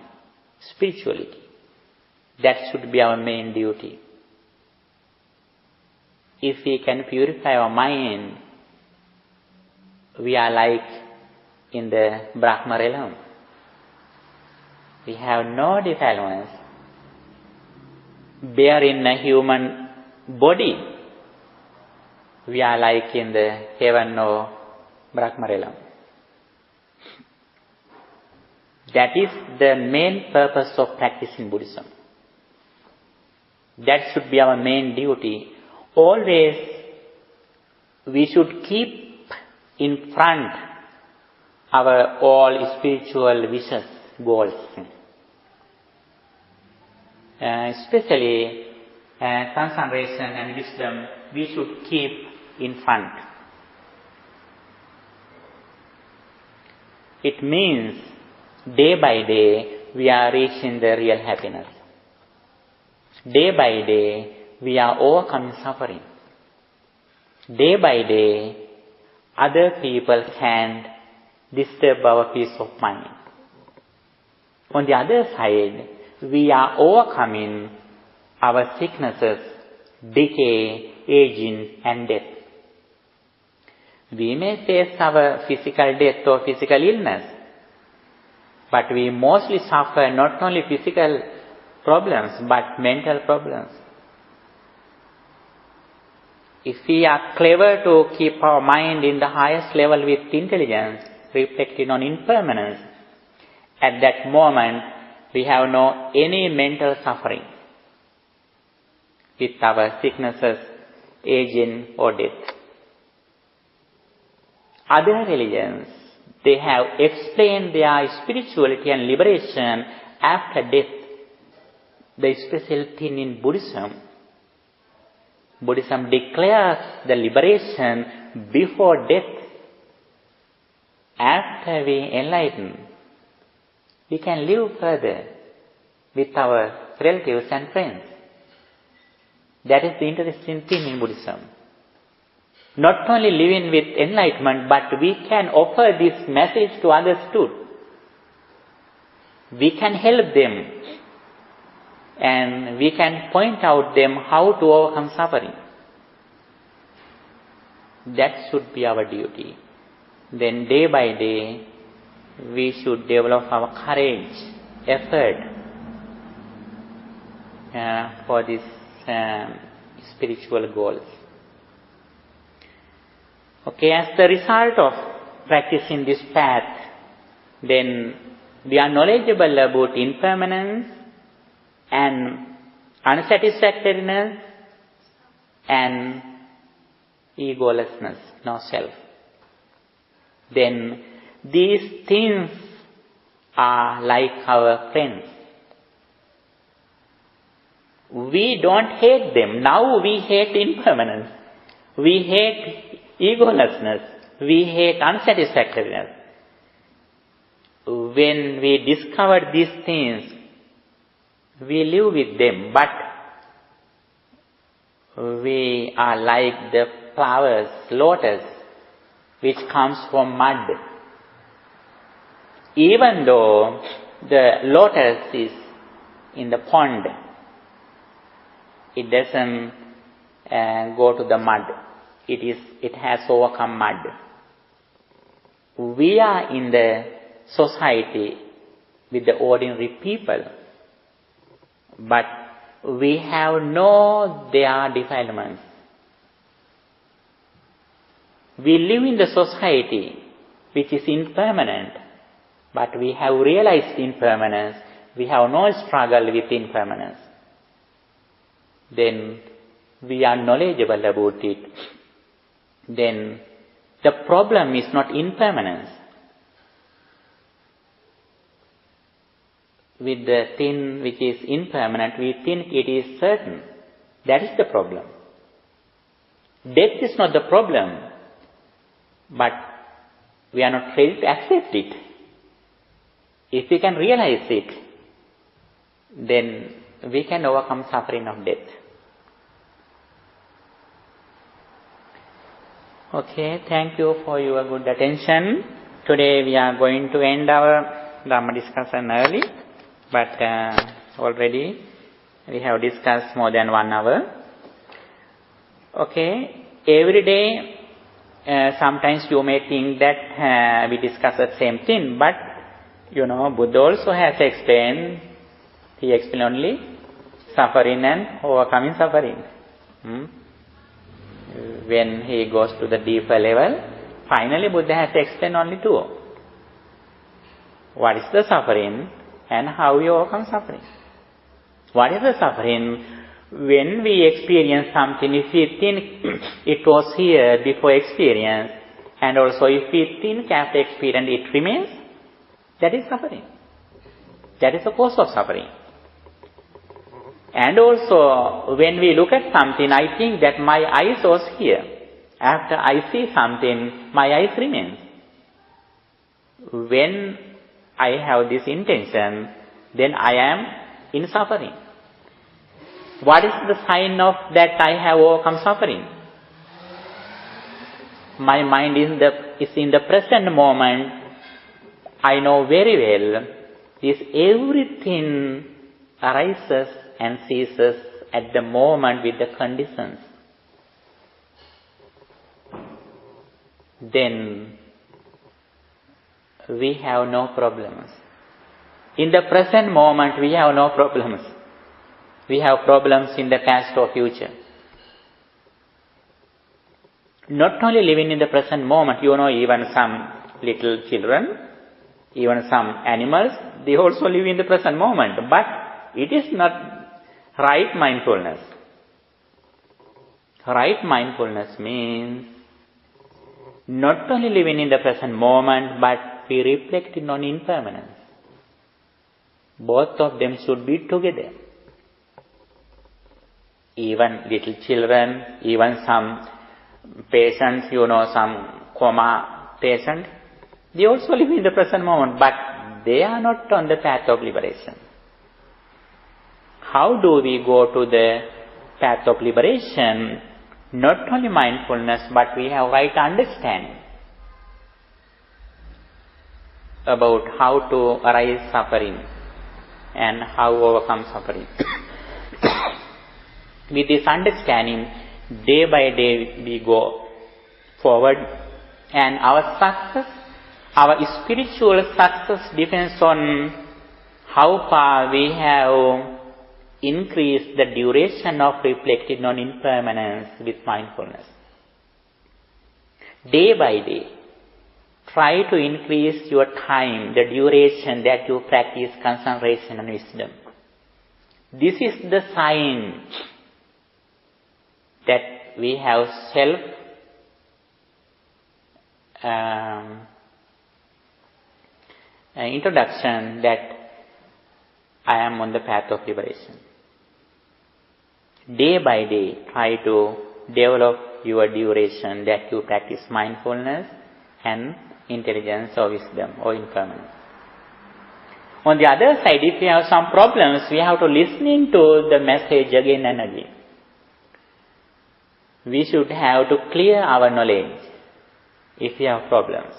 spirituality. That should be our main duty. If we can purify our mind, we are like in the Brahma realm. We have no defilements. Bearing a human body, we are like in the heaven or Brahma realm. That is the main purpose of practicing Buddhism. That should be our main duty. Always we should keep in front our all spiritual wishes, goals. Especially concentration and wisdom, we should keep in front. It means day by day we are reaching the real happiness. Day by day we are overcoming suffering. Day by day other people can disturb our peace of mind. On the other side, we are overcoming our sicknesses, decay, aging and death. We may face our physical death or physical illness, but we mostly suffer not only physical problems but mental problems. If we are clever to keep our mind in the highest level with intelligence, reflecting on impermanence, at that moment we have no any mental suffering with our sicknesses, aging or death. Other religions, they have explained their spirituality and liberation after death. The special thing in Buddhism, Buddhism declares the liberation before death. After we enlighten, we can live further with our relatives and friends. That is the interesting thing in Buddhism. Not only living with enlightenment, but we can offer this message to others too. We can help them and we can point out them how to overcome suffering. That should be our duty. Then day by day, we should develop our courage, effort for these spiritual goals. Okay, as the result of practicing this path, then we are knowledgeable about impermanence and unsatisfactoriness and egolessness, no self. Then these things are like our friends. We don't hate them. Now we hate impermanence. We hate egolessness. We hate unsatisfactoriness. When we discover these things, we live with them, but we are like the flowers, lotus, which comes from mud. Even though the lotus is in the pond, it doesn't go to the mud. It has overcome mud. We are in the society with the ordinary people, but we have known their defilements. We live in the society which is impermanent, but we have realized impermanence. We have no struggle with impermanence. Then we are knowledgeable about it. Then the problem is not impermanence. With the thing which is impermanent, we think it is certain. That is the problem. Death is not the problem, but we are not ready to accept it. If we can realize it, then we can overcome suffering of death. Okay, thank you for your good attention. Today we are going to end our Dhamma discussion early, but already we have discussed more than 1 hour. Okay, every day sometimes you may think that we discuss the same thing, but Buddha also has explained. He explained only suffering and overcoming suffering. When he goes to the deeper level, finally Buddha has explained only 2. What is the suffering and how we overcome suffering? What is the suffering? When we experience something, if we think it was here before experience, and also if we think after experience it remains, that is suffering. That is the cause of suffering. And also, when we look at something, I think that my eyes was here. After I see something, my eyes remains. When I have this intention, then I am in suffering. What is the sign of that I have overcome suffering? My mind is in the present moment. I know very well this everything arises and ceases at the moment with the conditions. Then we have no problems. In the present moment we have no problems. We have problems in the past or future. Not only living in the present moment, even some little children, even some animals, they also live in the present moment. But it is not right mindfulness. Right mindfulness means not only living in the present moment, but we reflecting on impermanence. Both of them should be together. Even little children, even some patients, some coma patient, they also live in the present moment, but they are not on the path of liberation. How do we go to the path of liberation? Not only mindfulness, but we have right understanding about how to arise suffering and how overcome suffering. With this understanding, day by day we go forward, and our success, our spiritual success depends on how far we have increased the duration of reflecting on impermanence with mindfulness. Day by day, try to increase your time, the duration that you practice concentration and wisdom. This is the sign that we have self introduction that I am on the path of liberation. Day by day, try to develop your duration that you practice mindfulness and intelligence or wisdom or impermanence. On the other side, if we have some problems, we have to listen to the message again and again. We should have to clear our knowledge if we have problems.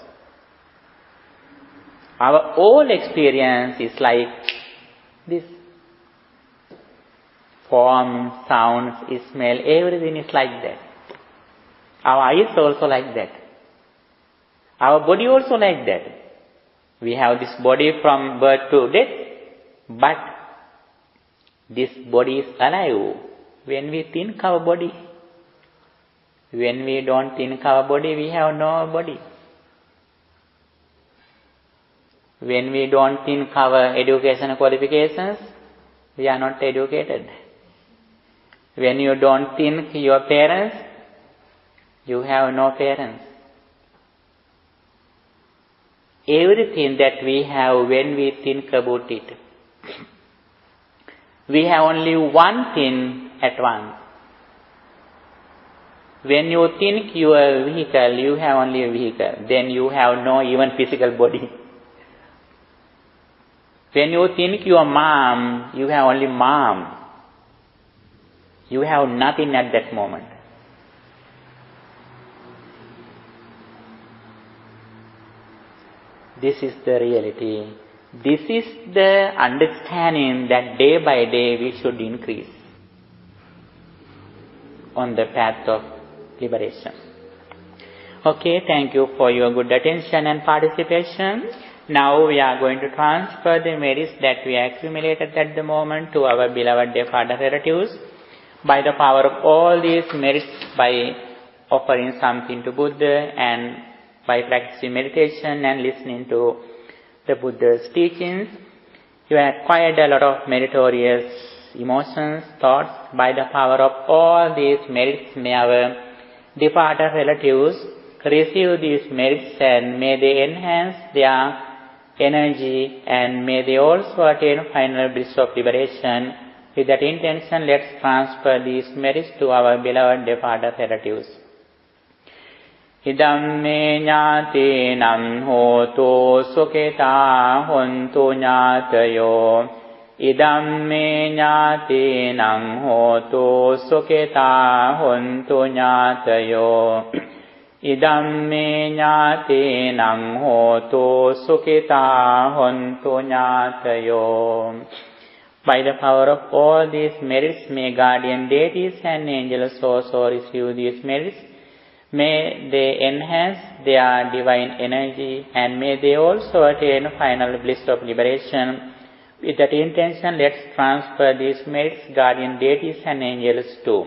Our whole experience is like this. Form, sounds, smell, everything is like that. Our eyes also like that. Our body also like that. We have this body from birth to death, but this body is alive when we think our body. When we don't think our body, we have no body. When we don't think our educational qualifications, we are not educated. When you don't think your parents, you have no parents. Everything that we have when we think about it, we have only one thing at once. When you think your vehicle, you have only a vehicle. Then you have no even physical body. When you think your mom, you have only mom. You have nothing at that moment. This is the reality. This is the understanding that day by day we should increase on the path of liberation. Okay, thank you for your good attention and participation. Now we are going to transfer the merits that we accumulated at the moment to our beloved departed relatives. By the power of all these merits, by offering something to Buddha and by practicing meditation and listening to the Buddha's teachings, you have acquired a lot of meritorious emotions, thoughts. By the power of all these merits, may our departed relatives receive these merits and may they enhance their energy and may they also attain final bliss of liberation. With that intention, let's transfer these merits to our beloved departed relatives. Idam me ñātīnam hotu suketā hontu ñātayo. Idam me ñātīnam hotu suketā hontu ñātayo. Idam me ñātīnam hotu suketā hontu ñātayo. By the power of all these merits, may guardian deities and angels also receive these merits. May they enhance their divine energy and may they also attain final bliss of liberation. With that intention, let's transfer these merits, guardian deities and angels too.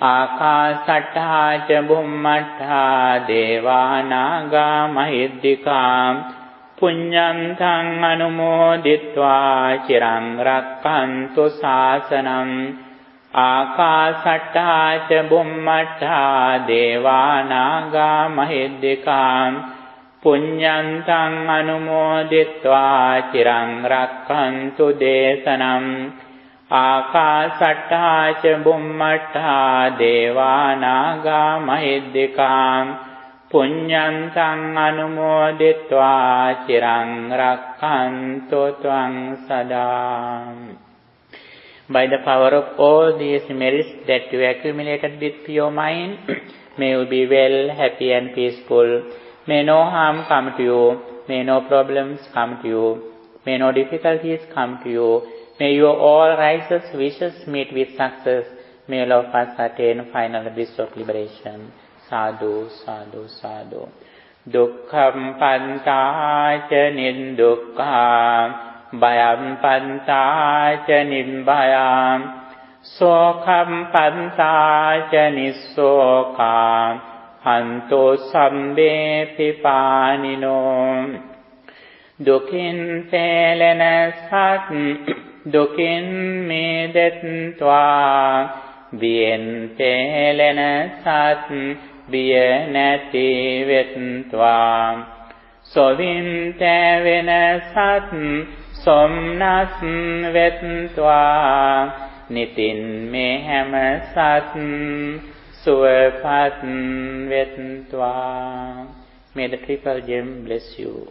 Ākāsattā ca bhummattā devā nāgā mahiddhikā puññantaṃ anumoditvā chiraṃ rakkantu sāsanam. Ākāsattā ca bhummattā devā nāgā mahiddhikā puññantaṃ anumoditvā chiraṃ rakkantu desanam. Ākāsattā ca bhummattā devā nāgā mahiddhikā puññantaṃ anumoditvā chiraṃ rakkantu tvaṃ sadā. By the power of all these merits that you accumulated with your mind, may you be well, happy and peaceful. May no harm come to you. May no problems come to you. May no difficulties come to you. May your all righteous wishes meet with success. May all of us attain final bliss of liberation. Sadhu, sadhu, sadhu. Dukkham pantāca nindukkhā, bhayam pantāca nibbhayam, sokham pantāca nissokā, hanto sambe pipānino. Dukin pelena sat, dukin medetvā, bien pelena sat, bien neti vetvā. Sovin tevena sat, somnas vetvā, nitin meham sat, suvapat vetvā. May the triple gem bless you.